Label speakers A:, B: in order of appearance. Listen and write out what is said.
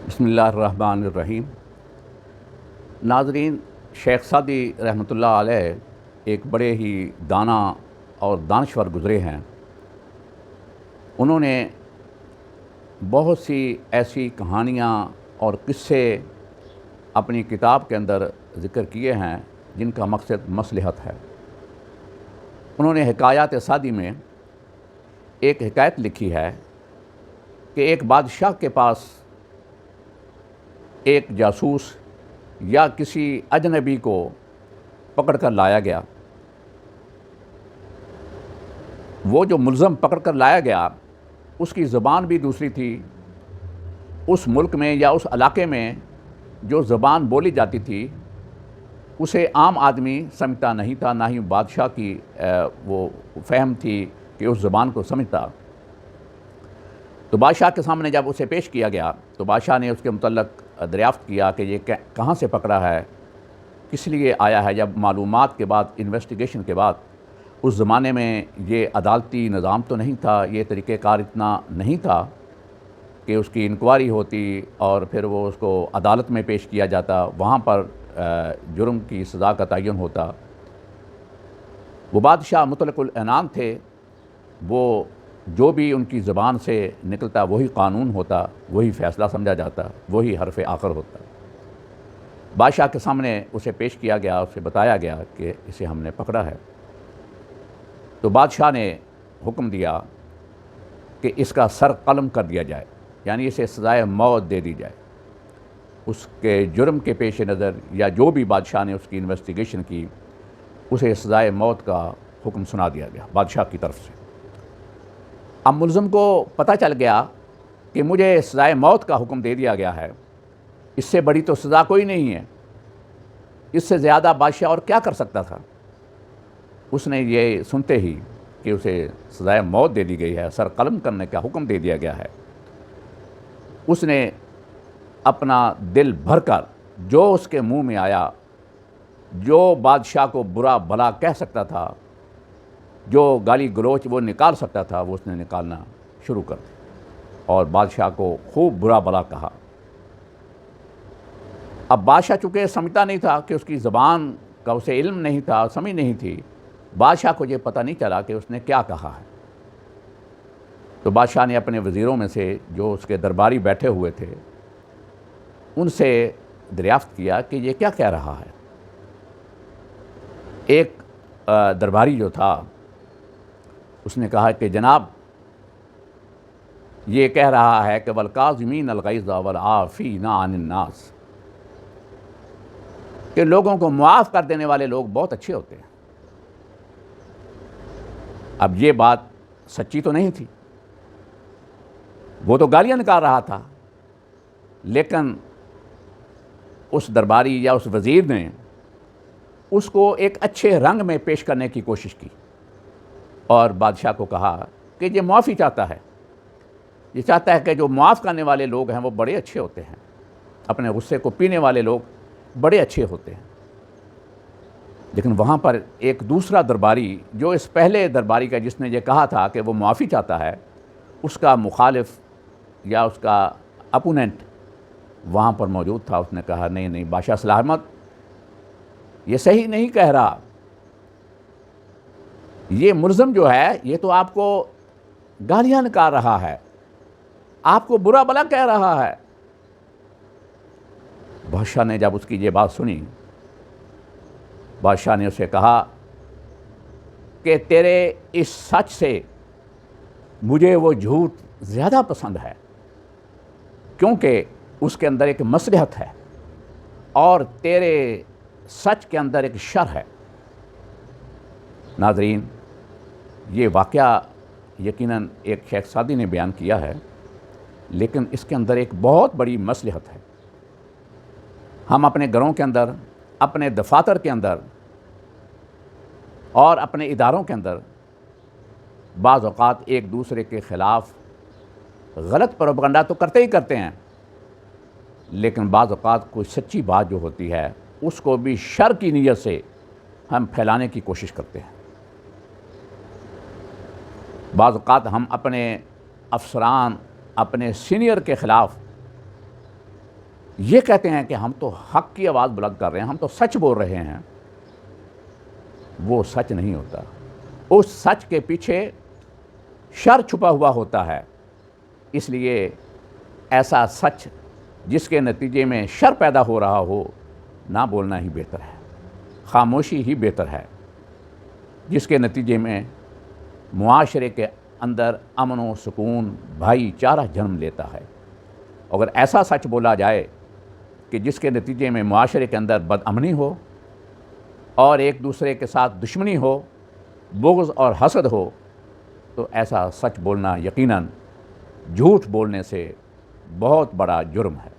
A: بسم اللہ الرحمن الرحیم۔ ناظرین، شیخ سعدی رحمۃ اللہ علیہ ایک بڑے ہی دانا اور دانشور گزرے ہیں۔ انہوں نے بہت سی ایسی کہانیاں اور قصے اپنی کتاب کے اندر ذکر کیے ہیں جن کا مقصد مصلحت ہے۔ انہوں نے حکایات سعدی میں ایک حکایت لکھی ہے کہ ایک بادشاہ کے پاس ایک جاسوس یا کسی اجنبی کو پکڑ کر لایا گیا۔ وہ جو ملزم پکڑ کر لایا گیا اس کی زبان بھی دوسری تھی۔ اس ملک میں یا اس علاقے میں جو زبان بولی جاتی تھی اسے عام آدمی سمجھتا نہیں تھا، نہ ہی بادشاہ کی وہ فہم تھی کہ اس زبان کو سمجھتا۔ تو بادشاہ کے سامنے جب اسے پیش کیا گیا تو بادشاہ نے اس کے متعلق دریافت کیا کہ یہ کہاں سے پکڑا ہے، کس لیے آیا ہے۔ جب معلومات کے بعد، انویسٹیگیشن کے بعد، اس زمانے میں یہ عدالتی نظام تو نہیں تھا، یہ طریقہ کار اتنا نہیں تھا کہ اس کی انکوائری ہوتی اور پھر وہ اس کو عدالت میں پیش کیا جاتا، وہاں پر جرم کی سزا کا تعین ہوتا۔ وہ بادشاہ مطلق العنان تھے، وہ جو بھی ان کی زبان سے نکلتا وہی قانون ہوتا، وہی فیصلہ سمجھا جاتا، وہی حرف آخر ہوتا۔ بادشاہ کے سامنے اسے پیش کیا گیا، اسے بتایا گیا کہ اسے ہم نے پکڑا ہے۔ تو بادشاہ نے حکم دیا کہ اس کا سر قلم کر دیا جائے، یعنی اسے سزائے موت دے دی جائے۔ اس کے جرم کے پیش نظر یا جو بھی بادشاہ نے اس کی انویسٹیگیشن کی، اسے سزائے موت کا حکم سنا دیا گیا بادشاہ کی طرف سے۔ اب ملزم کو پتہ چل گیا کہ مجھے سزائے موت کا حکم دے دیا گیا ہے، اس سے بڑی تو سزا کوئی نہیں ہے، اس سے زیادہ بادشاہ اور کیا کر سکتا تھا۔ اس نے یہ سنتے ہی کہ اسے سزائے موت دے دی گئی ہے، سر قلم کرنے کا حکم دے دیا گیا ہے، اس نے اپنا دل بھر کر جو اس کے منہ میں آیا، جو بادشاہ کو برا بھلا کہہ سکتا تھا، جو گالی گلوچ وہ نکال سکتا تھا، وہ اس نے نکالنا شروع کر دیا اور بادشاہ کو خوب برا بھلا کہا۔ اب بادشاہ چونکہ سمجھتا نہیں تھا کہ اس کی زبان کا اسے علم نہیں تھا، سمجھ نہیں تھی، بادشاہ کو یہ پتہ نہیں چلا کہ اس نے کیا کہا ہے۔ تو بادشاہ نے اپنے وزیروں میں سے جو اس کے درباری بیٹھے ہوئے تھے ان سے دریافت کیا کہ یہ کیا کہہ رہا ہے۔ ایک درباری جو تھا اس نے کہا کہ جناب، یہ کہہ رہا ہے کہ وَالْقَاظِمِينَ الْغَيْظَ وَالْعَافِينَ عَنِ النَّاسِ، کہ لوگوں کو معاف کر دینے والے لوگ بہت اچھے ہوتے ہیں۔ اب یہ بات سچی تو نہیں تھی، وہ تو گالیاں نکال رہا تھا، لیکن اس درباری یا اس وزیر نے اس کو ایک اچھے رنگ میں پیش کرنے کی کوشش کی اور بادشاہ کو کہا کہ یہ معافی چاہتا ہے، یہ چاہتا ہے کہ جو معاف کرنے والے لوگ ہیں وہ بڑے اچھے ہوتے ہیں، اپنے غصے کو پینے والے لوگ بڑے اچھے ہوتے ہیں۔ لیکن وہاں پر ایک دوسرا درباری جو اس پہلے درباری کا جس نے یہ کہا تھا کہ وہ معافی چاہتا ہے، اس کا مخالف یا اس کا اپوننٹ وہاں پر موجود تھا۔ اس نے کہا نہیں بادشاہ سلامت، یہ صحیح نہیں کہہ رہا، یہ ملزم جو ہے یہ تو آپ کو گالیاں نکال رہا ہے، آپ کو برا بھلا کہہ رہا ہے۔ بادشاہ نے جب اس کی یہ بات سنی، بادشاہ نے اسے کہا کہ تیرے اس سچ سے مجھے وہ جھوٹ زیادہ پسند ہے، کیونکہ اس کے اندر ایک مصلحت ہے اور تیرے سچ کے اندر ایک شر ہے۔ ناظرین، یہ واقعہ یقیناً ایک شیخ سعدی نے بیان کیا ہے، لیکن اس کے اندر ایک بہت بڑی مصلحت ہے۔ ہم اپنے گھروں کے اندر، اپنے دفاتر کے اندر اور اپنے اداروں کے اندر بعض اوقات ایک دوسرے کے خلاف غلط پروپیگنڈا تو کرتے ہی کرتے ہیں، لیکن بعض اوقات کوئی سچی بات جو ہوتی ہے اس کو بھی شر کی نیت سے ہم پھیلانے کی کوشش کرتے ہیں۔ بعض اوقات ہم اپنے افسران، اپنے سینئر کے خلاف یہ کہتے ہیں کہ ہم تو حق کی آواز بلند کر رہے ہیں، ہم تو سچ بول رہے ہیں، وہ سچ نہیں ہوتا۔ اس سچ کے پیچھے شر چھپا ہوا ہوتا ہے، اس لیے ایسا سچ جس کے نتیجے میں شر پیدا ہو رہا ہو نہ بولنا ہی بہتر ہے، خاموشی ہی بہتر ہے، جس کے نتیجے میں معاشرے کے اندر امن و سکون، بھائی چارہ جنم لیتا ہے۔ اگر ایسا سچ بولا جائے کہ جس کے نتیجے میں معاشرے کے اندر بدامنی ہو اور ایک دوسرے کے ساتھ دشمنی ہو، بغض اور حسد ہو، تو ایسا سچ بولنا یقیناً جھوٹ بولنے سے بہت بڑا جرم ہے۔